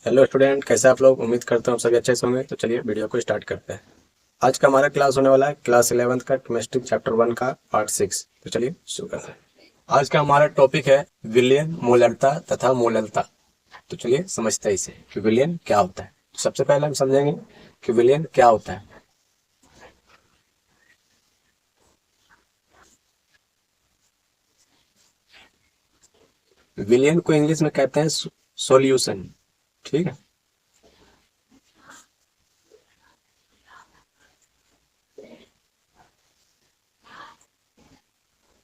Hello student, कैसे आप लोग? उम्मीद करता हूँ आप सभी अच्छे से होंगे। तो चलिए वीडियो को स्टार्ट करते हैं। आज का हमारा क्लास होने वाला है क्लास 11th का केमिस्ट्री चैप्टर 1 का पार्ट 6। तो चलिए शुरू करते हैं। आज का हमारा टॉपिक है विलयन, मोलरता तथा मोलरता। तो चलिए समझते हैं इसे कि विलयन क्या होता है। तो सबसे पहले हम समझेंगे कि विलयन क्या होता है। विलयन को इंग्लिश में कहते हैं सॉल्यूशन। ठीक है।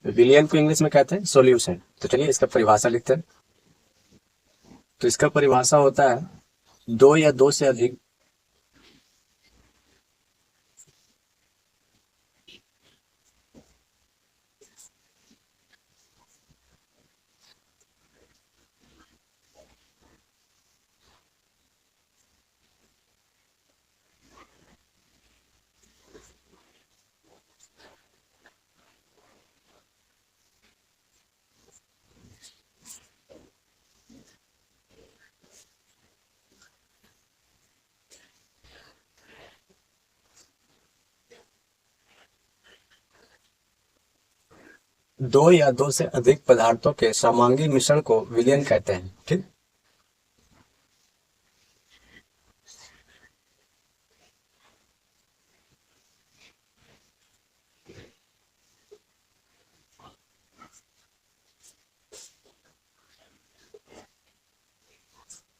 विलयन को इंग्लिश में कहते हैं सॉल्यूशन। तो चलिए इसका परिभाषा लिखते हैं। तो इसका परिभाषा होता है दो या दो से अधिक दो या दो से अधिक पदार्थों के समांगी मिश्रण को विलयन कहते हैं। ठीक।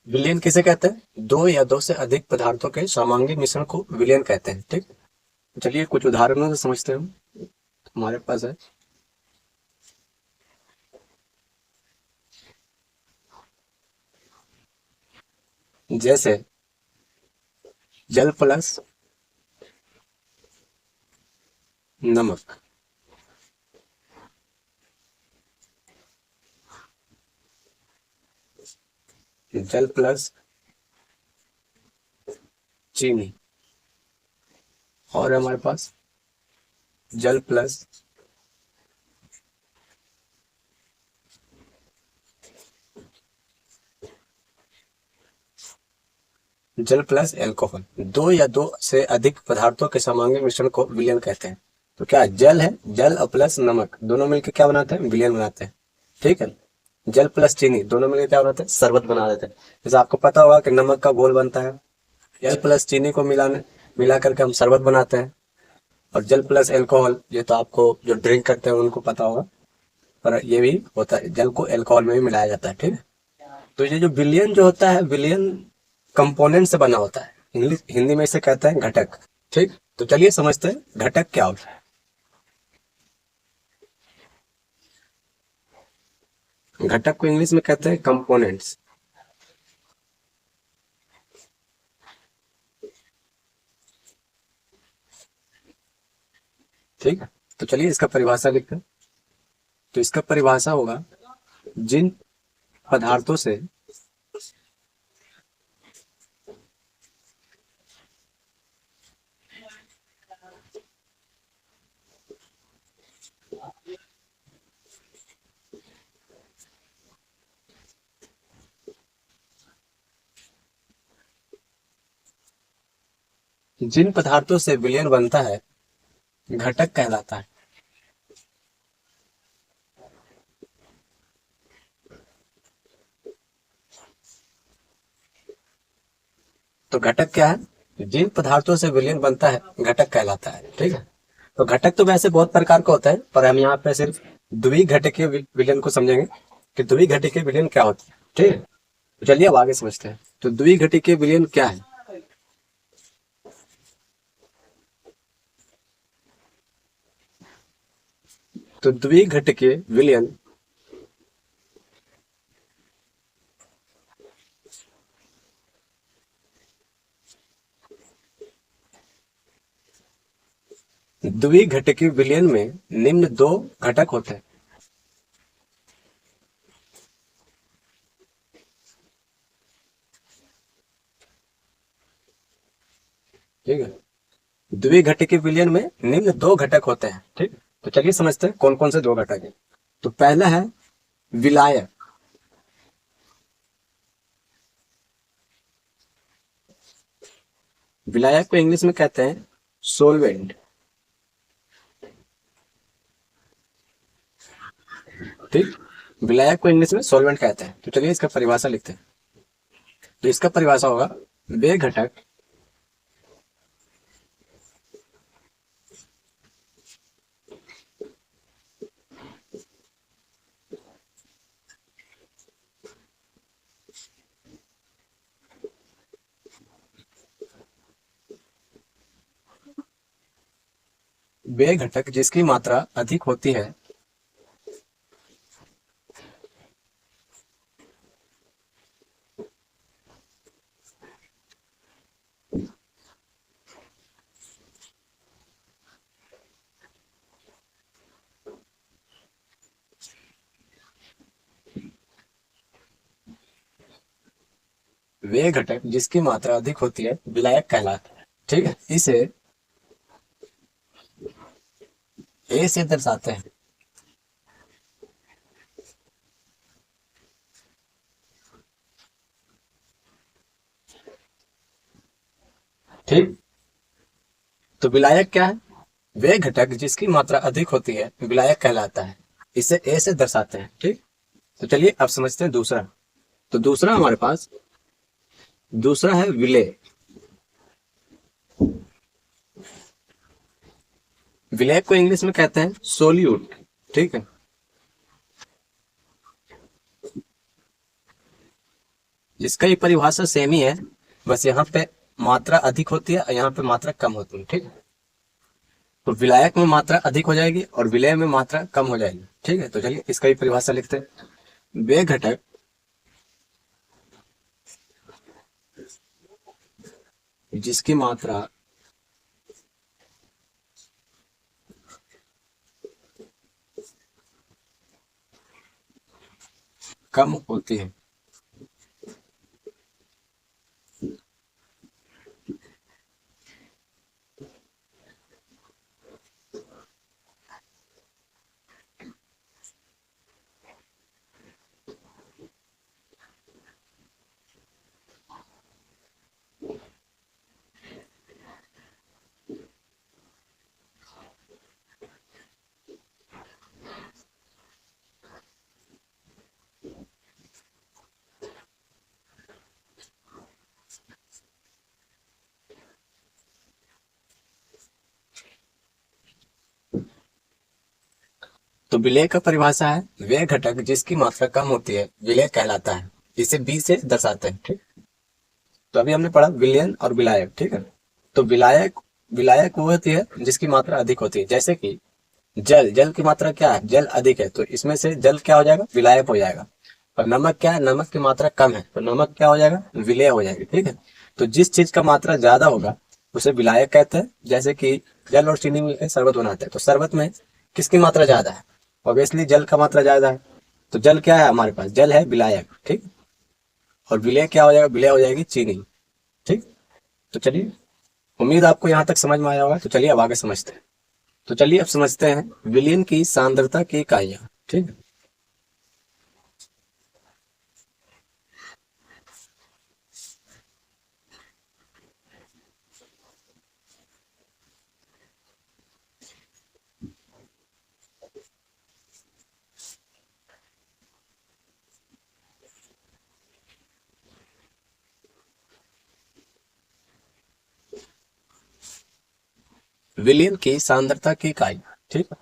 विलयन किसे कहते हैं? दो या दो से अधिक पदार्थों के समांगी मिश्रण को विलयन कहते हैं। ठीक। चलिए कुछ उदाहरणों से समझते हैं। हमारे पास है जैसे जल प्लस नमक, जल प्लस चीनी, और हमारे पास जल प्लस अल्कोहल। दो या दो से अधिक पदार्थों के समांगी मिश्रण को विलयन कहते हैं। तो क्या जल है, जल और प्लस नमक दोनों मिलकर क्या बनाते हैं? विलयन बनाते हैं। ठीक है। जल प्लस चीनी दोनों मिलकर क्या बनाते हैं? शरबत बना देते हैं। जैसे आपको पता होगा कि नमक का घोल बनता है, जल प्लस चीनी को मिला करके हम शरबत बनाते हैं। और जल प्लस अल्कोहल, ये तो आपको जो ड्रिंक करते हैं उनको पता होगा, पर ये भी होता है, जल को अल्कोहल में भी मिलाया जाता है। ठीक है। तो ये जो विलयन जो होता है, विलयन कंपोनेंट से बना होता है। इंग्लिश हिंदी में इसे कहते हैं घटक। ठीक। तो चलिए समझते हैं घटक क्या होता है। घटक को इंग्लिश में कहते हैं कंपोनेंट्स। ठीक है। तो चलिए इसका परिभाषा लिखते हैं। तो इसका परिभाषा होगा जिन पदार्थों से विलयन बनता है, घटक कहलाता है। तो घटक क्या है? जिन पदार्थों से विलयन बनता है घटक कहलाता है। ठीक है। तो घटक तो वैसे बहुत प्रकार का होता है, पर हम यहाँ पे सिर्फ द्विघटकीय विलयन को समझेंगे कि द्विघटकीय विलयन क्या होता है। ठीक है। तो चलिए अब आगे समझते हैं। तो द्विघटकीय विलयन क्या है? तो द्विघटकीय विलयन द्विघटकीय विलयन में निम्न दो घटक होते हैं। ठीक है। द्विघटकीय विलयन में निम्न दो घटक होते हैं। ठीक। तो चलिए समझते हैं कौन कौन से दो घटक हैं। तो पहला है विलायक। विलायक को इंग्लिश में कहते हैं सोलवेंट। ठीक, विलायक को इंग्लिश में सॉल्वेंट कहते हैं। तो चलिए इसका परिभाषा लिखते हैं। तो इसका परिभाषा होगा वे घटक वे घटक जिसकी मात्रा अधिक होती है वे घटक जिसकी मात्रा अधिक होती है विलायक कहलाता है। ठीक है, इसे ए से दर्शाते हैं। ठीक, तो विलायक क्या है? वे घटक जिसकी मात्रा अधिक होती है विलायक कहलाता है। इसे ए से दर्शाते हैं। ठीक, तो चलिए अब समझते हैं दूसरा। तो दूसरा हमारे पास दूसरा है विलेय। विलेय को इंग्लिश में कहते हैं सोल्यूट। ठीक है, इसका ही परिभाषा सेम ही है, बस यहाँ पे मात्रा अधिक होती है और यहाँ पे मात्रा कम होती है। ठीक है, तो विलायक में मात्रा अधिक हो जाएगी और विलेय में मात्रा कम हो जाएगी। ठीक है, तो चलिए इसका ही परिभाषा लिखते हैं। वे घटक जिसकी मात्रा कम होती है तो विलेय का परिभाषा है वे घटक जिसकी मात्रा कम होती है विलेय कहलाता है। इसे बी से दर्शाते हैं। ठीक, तो अभी हमने पढ़ा विलयन और विलायक। ठीक है, तो विलायक विलायक वो होती है जिसकी मात्रा अधिक होती है। जैसे कि जल, जल की मात्रा क्या है? जल अधिक है, तो इसमें से जल क्या हो जाएगा? विलायक हो जाएगा। और नमक क्या है? नमक की मात्रा कम है, तो नमक क्या हो जाएगा? विलेय हो जाएगी। ठीक है, तो जिस चीज का मात्रा ज्यादा होगा उसे विलायक कहते हैं। जैसे कि जल और चीनी मिलकर शरबत बनाते हैं, तो शरबत में किसकी मात्रा ज्यादा है? ऑब्वियसली जल का मात्रा ज्यादा है, तो जल क्या है हमारे पास? जल है विलायक। ठीक, और विलेय क्या हो जाएगा? विलेय हो जाएगी चीनी। ठीक, तो चलिए, उम्मीद आपको यहाँ तक समझ में आया होगा। तो चलिए अब आगे समझते हैं। तो चलिए अब समझते हैं विलयन की सांद्रता की इकाइयां। ठीक है, विलयन की सांद्रता की इकाई। ठीक है,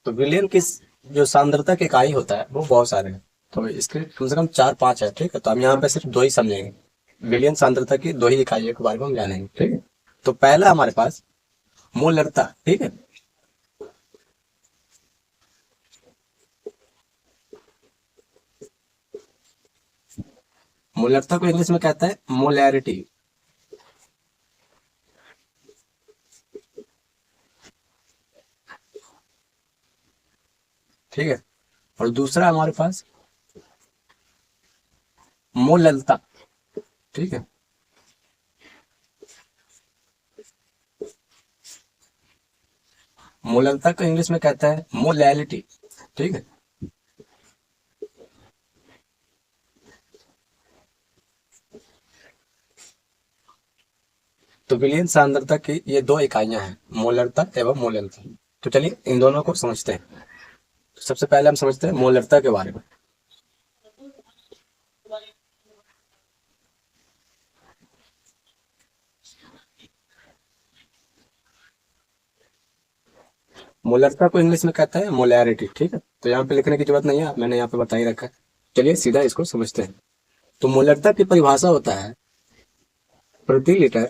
तो विलयन की जो सांद्रता की इकाई होता है वो बहुत सारे हैं, तो इसके कम से कम 4-5 है। ठीक है, तो हम यहाँ पे सिर्फ दो ही समझेंगे। विलयन सांद्रता की दो ही इकाइयों के बारे में हम जानेंगे। ठीक है, तो पहला हमारे पास मोलरता। ठीक है, मोलरता को इंग्लिश में कहते हैं मोलैरिटी। ठीक है, और दूसरा हमारे पास मोललता। ठीक है, मोललता को इंग्लिश में कहता है मोलैलिटी। ठीक है, तो विलियन सांद्रता की ये दो इकाइयां हैं, मोलरता एवं मोललता। तो चलिए इन दोनों को समझते हैं। तो सबसे पहले हम समझते हैं मोलरता के बारे में। मोलरता को इंग्लिश में कहता है मोलैरिटी, ठीक है। तो यहाँ पे लिखने की जरूरत नहीं है, मैंने यहाँ पे बता ही रखा है। चलिए सीधा इसको समझते हैं। तो मोलरता की परिभाषा होता है प्रति लीटर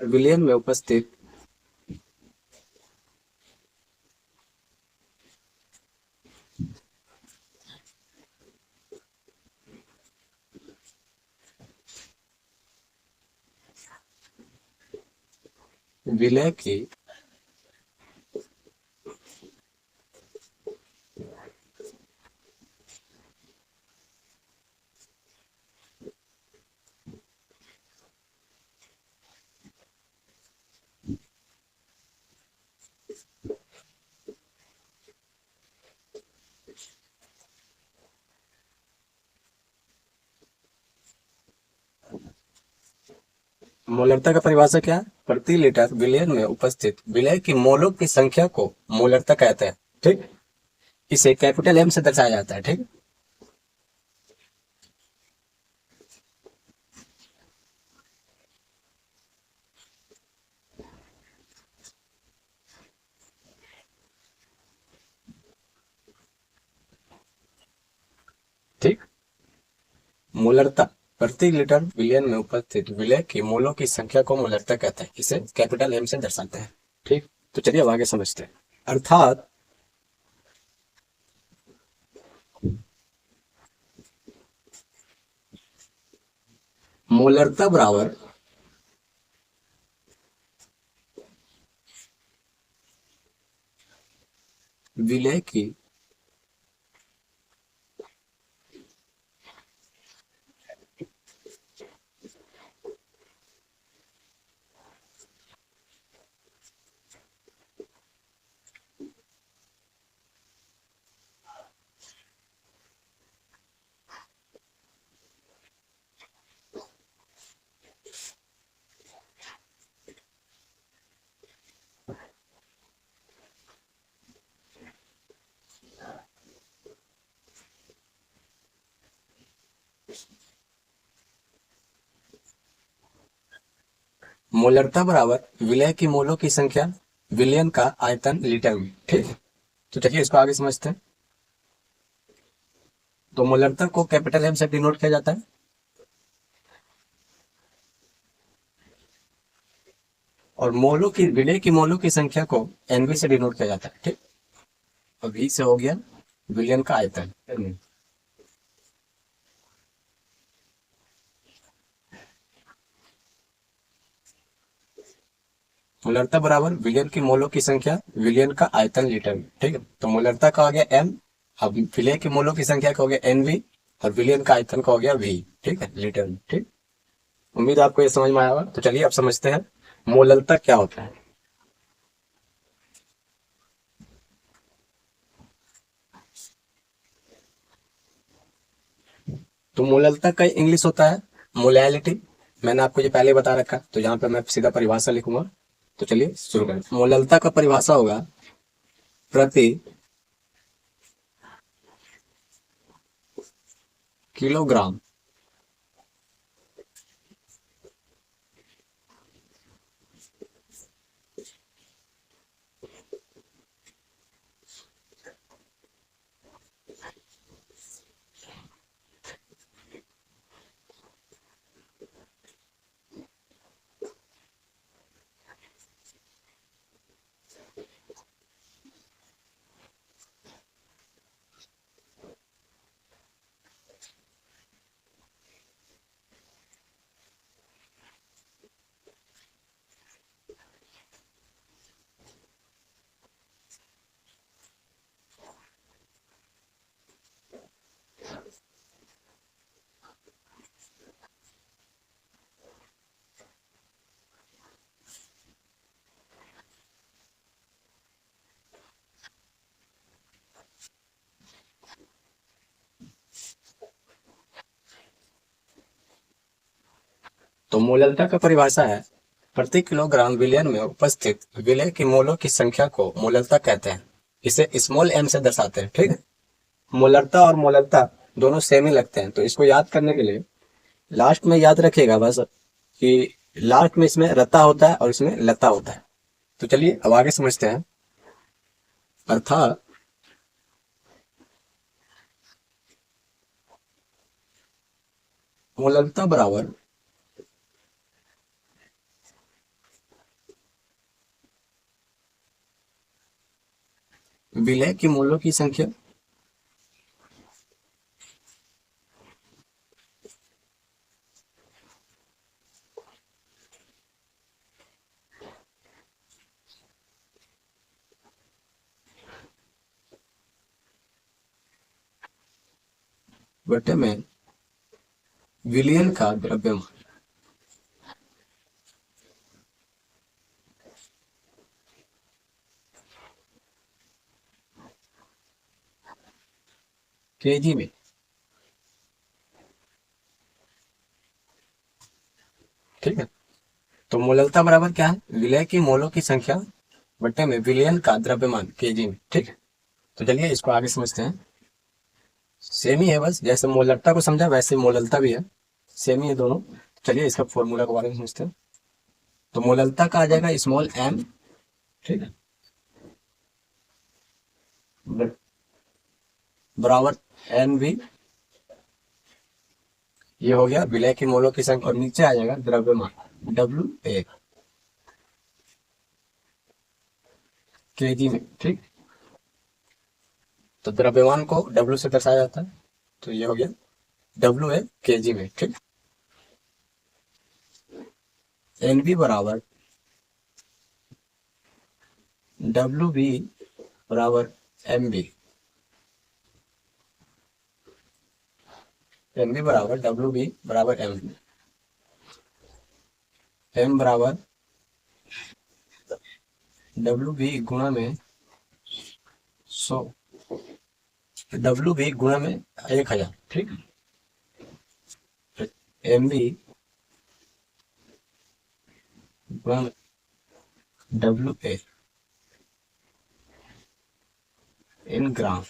विलियन में उपस्थित विलय की मोलरता का परिभाषा क्या है? प्रति लीटर विलियन में उपस्थित विलय की मोलों की संख्या को मोलरता कहते हैं, ठीक। इसे कैपिटल एम से दर्शाया जाता है, ठीक। ठीक। मोलरता प्रति लीटर विलियन में उपस्थित विलय की मोलों की संख्या को मोलरता कहते हैं, इसे कैपिटल एम से दर्शाते हैं, ठीक। तो चलिए अब आगे समझते हैं। अर्थात मोलरता बराबर विलय की मोलरता बराबर विलय की मोलों की संख्या विलियन का आयतन लीटर में, ठीक। तो चलिए इसको आगे समझते हैं। तो मोलरता को कैपिटल एम से डिनोट किया जाता है और मोलों की विलय की मोलों की संख्या को एनवी से डिनोट किया जाता है, ठीक। और वी से हो गया विलियन का आयतन। मोलरता बराबर विलियन की मोलों की संख्या विलियन का आयतन लीटर में, ठीक है। तो मोलरता का हो गया एम, अब विलय की मोलों की संख्या का हो गया एनवी और विलियन का आयतन का हो गया वी, ठीक है, लीटर में, ठीक। उम्मीद है आपको ये समझ में आया होगा। तो चलिए अब समझते हैं मोलरता क्या होता है। तो मोलरता का इंग्लिश होता है मोलैलिटी। मैंने आपको ये पहले बता रखा, तो यहाँ पे मैं सीधा परिभाषा लिखूंगा। तो चलिए शुरू करें। मोलरता का परिभाषा होगा प्रति किलोग्राम तो मोललता का परिभाषा है प्रति किलोग्राम विलयन में उपस्थित विलय की मोलों की संख्या को मोललता कहते हैं। इसे स्मॉल m से दर्शाते हैं। ठीक है, मोलरता और मोललता दोनों सेम ही लगते हैं। तो इसको याद करने के लिए लास्ट में याद रखिएगा बस कि लास्ट में इसमें रता होता है और इसमें लता होता है। तो चलिए अब आगे समझते हैं। अर्थात मोललता बराबर विलय की मोलों की संख्या बटे में विलयन का द्रव्यमान। केजी में। ठीक है, तो मोललता बराबर क्या है? विलय की मोलों की संख्या बटे में विलयन का द्रव्यमान केजी में। ठीक है, तो चलिए इसको आगे समझते हैं। सेम ही है, बस जैसे मोललता को समझा वैसे मोललता भी है, सेम ही है दोनों। चलिए इसका फॉर्मूला के बारे में समझते हैं। तो मोललता का आ जाएगा स्मॉल m। ठीक है, बराबर एन वी, ये हो गया विलय की मोलों की संख्या, और नीचे आ जाएगा द्रव्यमान डब्ल्यू ए केजी में। ठीक, तो द्रव्यमान को डब्ल्यू से दर्शाया जाता है, तो ये हो गया डब्ल्यू ए केजी में। ठीक, एन बी बराबर डब्ल्यू बी बराबर एम बी। एम बी बराबर डब्ल्यू बी बराबर एम बी। एम बराबर डब्ल्यू बी गुणा में 100, डब्ल्यू बी गुणा में 1000। ठीक, एम बी गुणा में डब्ल्यू ए इन ग्राम।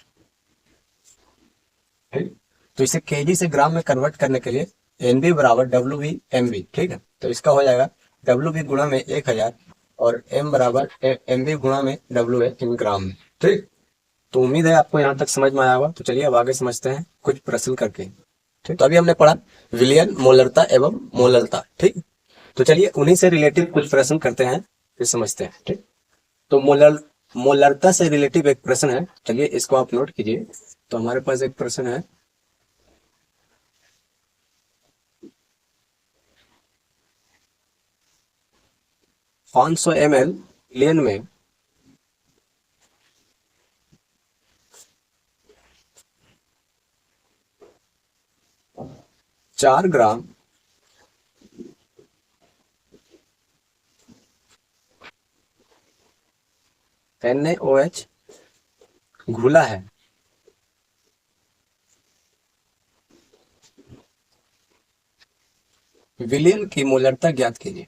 ठीक, तो इसे केजी से ग्राम में कन्वर्ट करने के लिए एन बी बराबर डब्ल्यू बी एम बी। ठीक है, तो इसका हो जाएगा डब्ल्यू बी गुणा में 1000 और एम बराबर एम बी गुणा में डब्ल्यू ए इन ग्राम में। ठीक, तो उम्मीद है आपको यहाँ तक समझ में आया होगा। तो चलिए अब आगे समझते हैं कुछ प्रश्न करके। ठीक, तो अभी हमने पढ़ा विलयन, मोलरता एवं मोललता। ठीक, तो चलिए उन्हीं से रिलेटिव कुछ प्रश्न करते हैं, फिर समझते हैं। ठीक, तो मोलरता से रिलेटिव एक प्रश्न है, चलिए इसको आप नोट कीजिए। तो हमारे पास एक प्रश्न है, 500 ml विलयन में 4 ग्राम NaOH घुला है। विलयन की मोलरता ज्ञात कीजिए।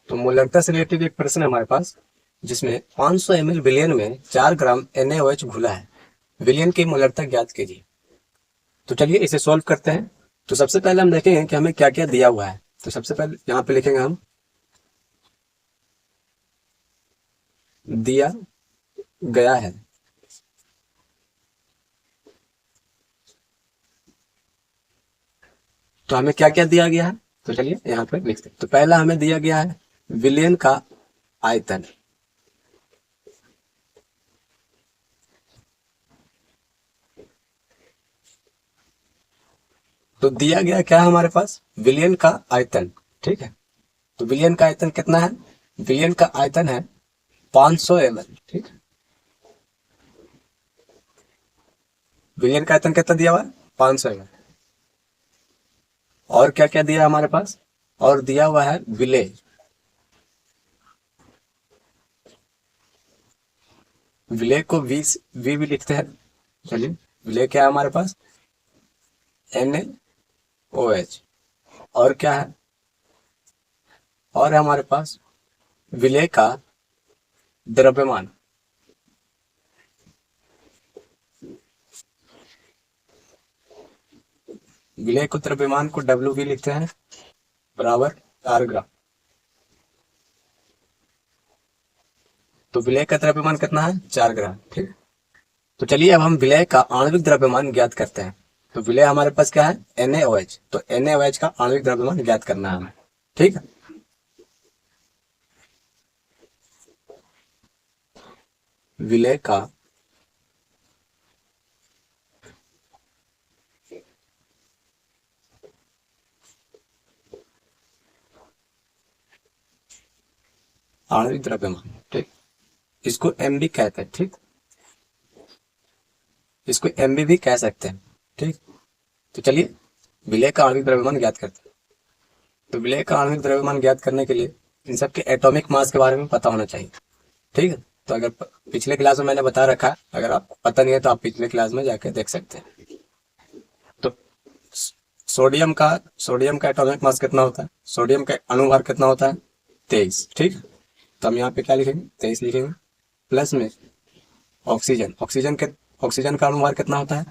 तो मोलरता से रिलेटेड एक प्रश्न है हमारे पास, जिसमें 500 ml विलयन में 4 ग्राम NaOH घुला है, विलयन की मोलरता ज्ञात कीजिए। तो चलिए इसे सॉल्व करते हैं। तो सबसे पहले हम देखेंगे कि हमें क्या क्या दिया हुआ है। तो सबसे पहले यहाँ पे लिखेंगे हम दिया गया है। तो हमें क्या क्या दिया गया है, तो चलिए यहाँ पे लिखते हैं। तो पहला हमें दिया गया है विलयन का आयतन। तो दिया गया क्या है हमारे पास, विलयन का आयतन। ठीक है, तो विलयन का आयतन कितना है, विलयन का आयतन है 500 ml, ठीक। विलियन का आयतन कितना दिया हुआ है? 500 ml। और क्या क्या दिया है हमारे पास? और दिया हुआ है विलेय। विलेय को वी भी लिखते हैं। चलिए, विलेय क्या है हमारे पास? NaOH। और क्या है? और है हमारे पास विलेय का द्रव्यमान। विलेय को द्रव्यमान को WV लिखते हैं, बराबर 4 ग्राम। तो विलेय का द्रव्यमान कितना है? 4 ग्राम, ठीक। तो चलिए अब हम विलेय का आणविक द्रव्यमान ज्ञात करते हैं। तो विलेय हमारे पास क्या है? NaOH। तो NaOH का आणविक द्रव्यमान ज्ञात करना है हमें, ठीक है। विलेय का आणविक द्रव्यमान, ठीक। इसको MB कहते हैं, ठीक। इसको MB भी कह सकते हैं, ठीक। तो चलिए विलेय का आणविक द्रव्यमान ज्ञात करते हैं। तो विलेय का आणविक द्रव्यमान ज्ञात करने के लिए इन सब के एटॉमिक मास के बारे में पता होना चाहिए, ठीक है। तो अगर पिछले क्लास में मैंने बता रखा है, अगर आपको पता नहीं है तो आप पिछले क्लास में जाकर देख सकते हैं। तो सोडियम का एटॉमिक मास कितना होता है? सोडियम का अणुभार कितना होता है? 23, ठीक। तो हम यहाँ पे क्या लिखेंगे? 23 लिखेंगे। प्लस में ऑक्सीजन ऑक्सीजन का अणुभार कितना होता है?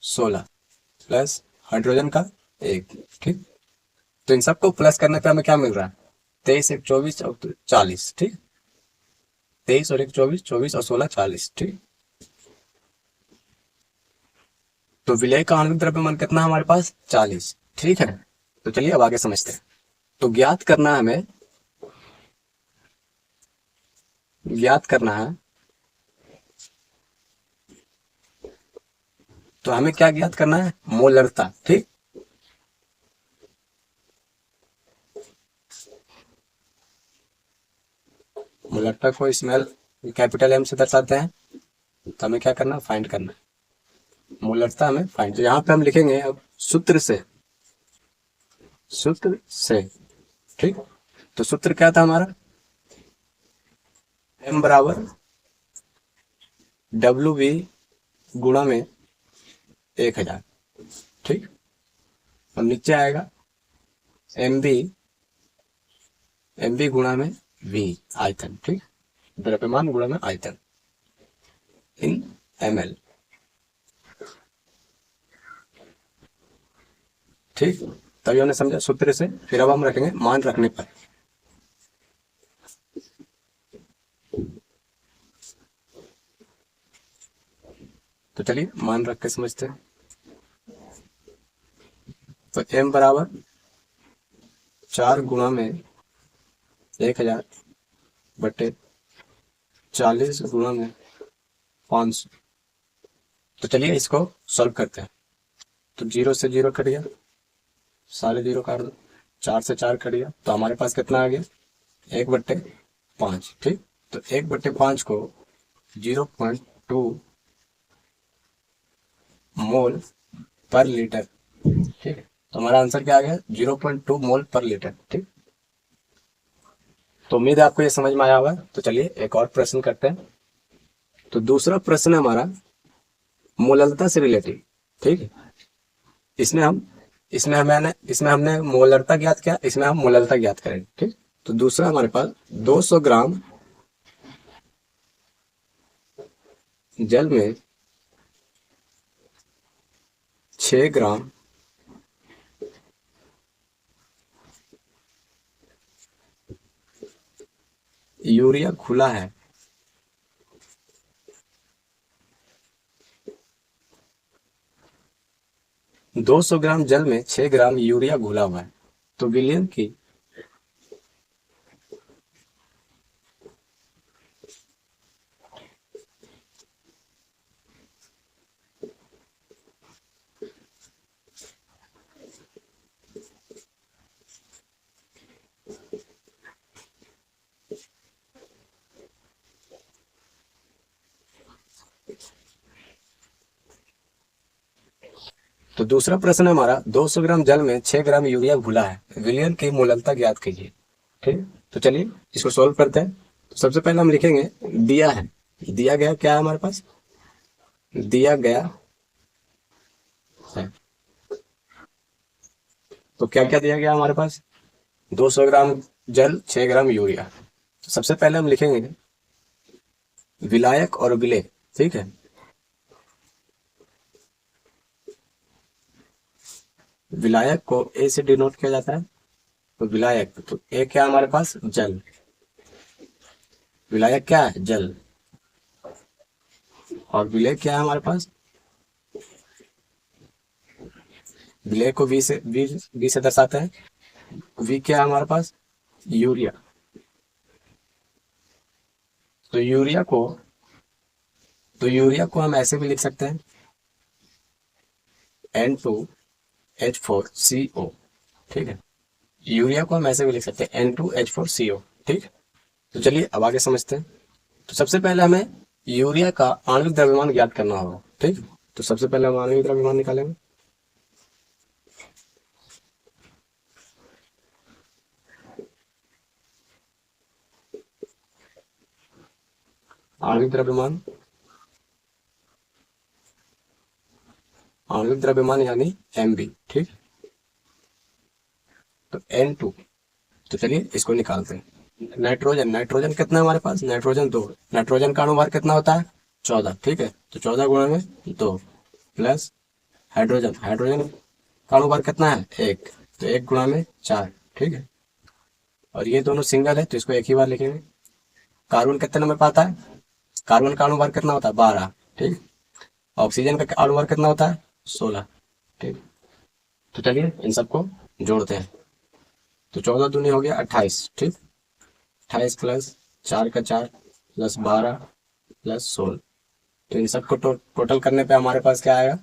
16। प्लस हाइड्रोजन का 1, ठीक। तो इन सबको प्लस करने पे हमें क्या मिल रहा है? 23 1 24 और 40, ठीक। 23 और 1 24, 24 और 16 40, ठीक। तो विलेय का आणविक द्रव्यमान कितना है हमारे पास? 40, ठीक है। तो चलिए अब आगे समझते हैं। तो ज्ञात करना है। तो हमें क्या ज्ञात करना है? मोलरता, ठीक। मोलरता को स्मॉल कैपिटल M से दर्शाते हैं। तो हमें क्या करना? फाइंड करना है मोलरता, हमें फाइंड। तो यहाँ पे हम लिखेंगे अब सूत्र से, ठीक। तो सूत्र क्या था हमारा? M बराबर WV गुणा में 1000, ठीक। और नीचे आएगा MB गुणा में V, आयतन, ठीक। द्रव्यमान गुणा में आयतन इन ml, ठीक। तभी हमने समझा सूत्र से। फिर अब हम रखेंगे मान रखने पर। तो चलिए मान रख के समझते हैं। तो M बराबर 4 गुणा में 1000 बटे 40 गुणा में 500। तो चलिए इसको सॉल्व करते हैं। तो 0 से 0 कट गया, सारे 0 काट दो, 4 से 4 कट गया, तो हमारे पास कितना आ गया? 1/5, ठीक। तो 1/5 को 0.2 मोल पर लीटर, ठीक है। तो हमारा आंसर क्या आ गया? 0.2 मोल पर लीटर, ठीक। तो उम्मीद है आपको ये समझ में आया होगा। तो चलिए एक और प्रश्न करते हैं। तो दूसरा प्रश्न है हमारा मोलरता से रिलेटेड, ठीक है। इसमें हम इसमें हमने मोलरता ज्ञात किया, इसमें हम मोलरता ज्ञात करेंगे, ठीक। तो दूसरा हमारे पास 200 ग्राम जल में 6 ग्राम यूरिया घुला है। 200 ग्राम जल में 6 ग्राम यूरिया घुला हुआ है। तो विलियम की दूसरा प्रश्न है हमारा, 200 ग्राम जल में 6 ग्राम यूरिया घुला है, विलयन की मोललता ज्ञात कीजिए। ठीक, तो चलिए इसको सॉल्व करते हैं। तो सबसे पहले हम लिखेंगे दिया है, दिया गया क्या है हमारे पास, दिया गया है। तो क्या क्या दिया गया हमारे पास, 200 ग्राम जल 6 ग्राम यूरिया। तो सबसे पहले हम लिखेंगे विलायक और विलेय। ठीक है, विलायक को ए से डिनोट किया जाता है। तो विलायक, तो ए क्या हमारे पास, जल, विलायक क्या है, जल, और विलेय क्या है हमारे पास, विलेय को वी से दर्शाते हैं। वी क्या है हमारे पास, यूरिया। तो यूरिया को हम ऐसे भी लिख सकते हैं N2H4CO। ठीक है, यूरिया को हम ऐसे भी लिख सकते हैं N2H4CO। ठीक, तो चलिए अब आगे समझते हैं। तो सबसे पहले हमें यूरिया का आणविक द्रव्यमान ज्ञात करना होगा। ठीक, तो सबसे पहले हम आणविक द्रव्यमान निकालेंगे। आणविक द्रव्यमान, आणविक द्रव्यमान यानी Mb। ठीक, तो N2, तो चलिए इसको निकालते हैं। नाइट्रोजन, नाइट्रोजन कितना है हमारे पास, नाइट्रोजन 2, नाइट्रोजन का अणुभार कितना होता है, 14। ठीक है, तो 14 गुणा में 2 प्लस हाइड्रोजन, हाइड्रोजन का अणुभार कितना है, 1, तो 1 गुणा में 4। ठीक है, और ये दोनों सिंगल है तो इसको एक ही बार लिखेंगे। कार्बन कितने नंबर पर आता है, कार्बन का अणुभार कितना होता है, 12। ठीक, ऑक्सीजन का अणुभार कितना होता है, 16। ठीक, तो चलिए इन सबको जोड़ते हैं। तो 14 दूनी हो गया 28। ठीक, 28 प्लस 4 का 4 प्लस 12 प्लस 16। तो इन सबको टोटल करने पे हमारे पास क्या आएगा,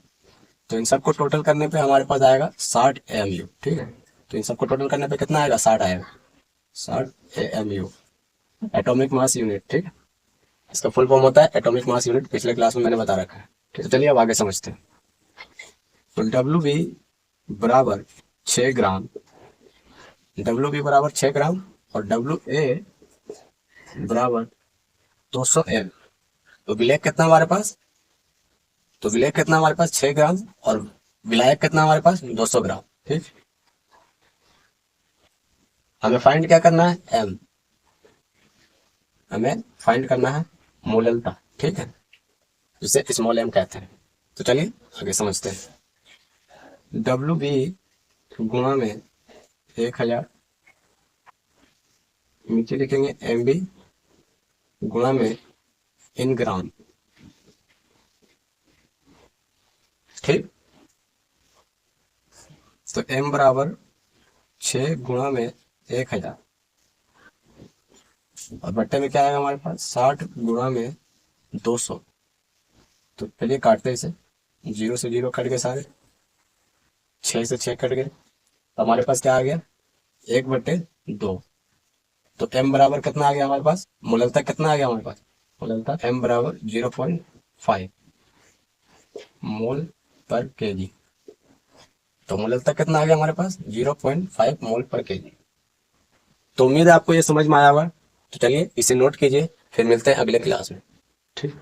तो इन सबको टोटल करने पे हमारे पास आएगा 60 AMU। ठीक है, तो इन सबको टोटल करने पे कितना आएगा, 60 आएगा, 60 AMU, एटॉमिक मास यूनिट। ठीक है, इसका फुल फॉर्म होता है एटॉमिक मास यूनिट, पिछले क्लास में मैंने बता रखा है। ठीक है, चलिए अब आगे समझते हैं। तो WB बराबर 6 ग्राम, WB बराबर 6 ग्राम और WA बराबर 200 M। तो विलायक कितना हमारे पास, तो विलायक कितना हमारे पास 6 ग्राम और विलायक कितना हमारे पास 200 ग्राम। ठीक, हमें फाइंड क्या करना है, M, हमें फाइंड करना है मोललता। ठीक है, जिसे स्मॉल m कहते हैं। तो चलिए आगे समझते हैं। WB गुणा में 1000, नीचे लिखेंगे MB गुणा में इन ग्राम। ठीक, तो M बराबर 6 गुणा में 1000 और बट्टे में क्या आएगा हमारे पास, 60 गुणा में 200। तो चलिए काटते इसे, 0 से 0 कट गए सारे, 6 से 6 कट गए, तो हमारे पास क्या आ गया, 1/2। तो M बराबर कितना आ गया हमारे पास, मोललता कितना आ गया हमारे पास, मोललता M बराबर 0.5 मोल पर केजी। तो मोललता कितना आ गया हमारे पास, 0.5 मोल पर केजी। तो उम्मीद है आपको ये समझ में आया होगा। तो चलिए इसे नोट कीजिए, फिर मिलते हैं अगले क्लास में। ठीक।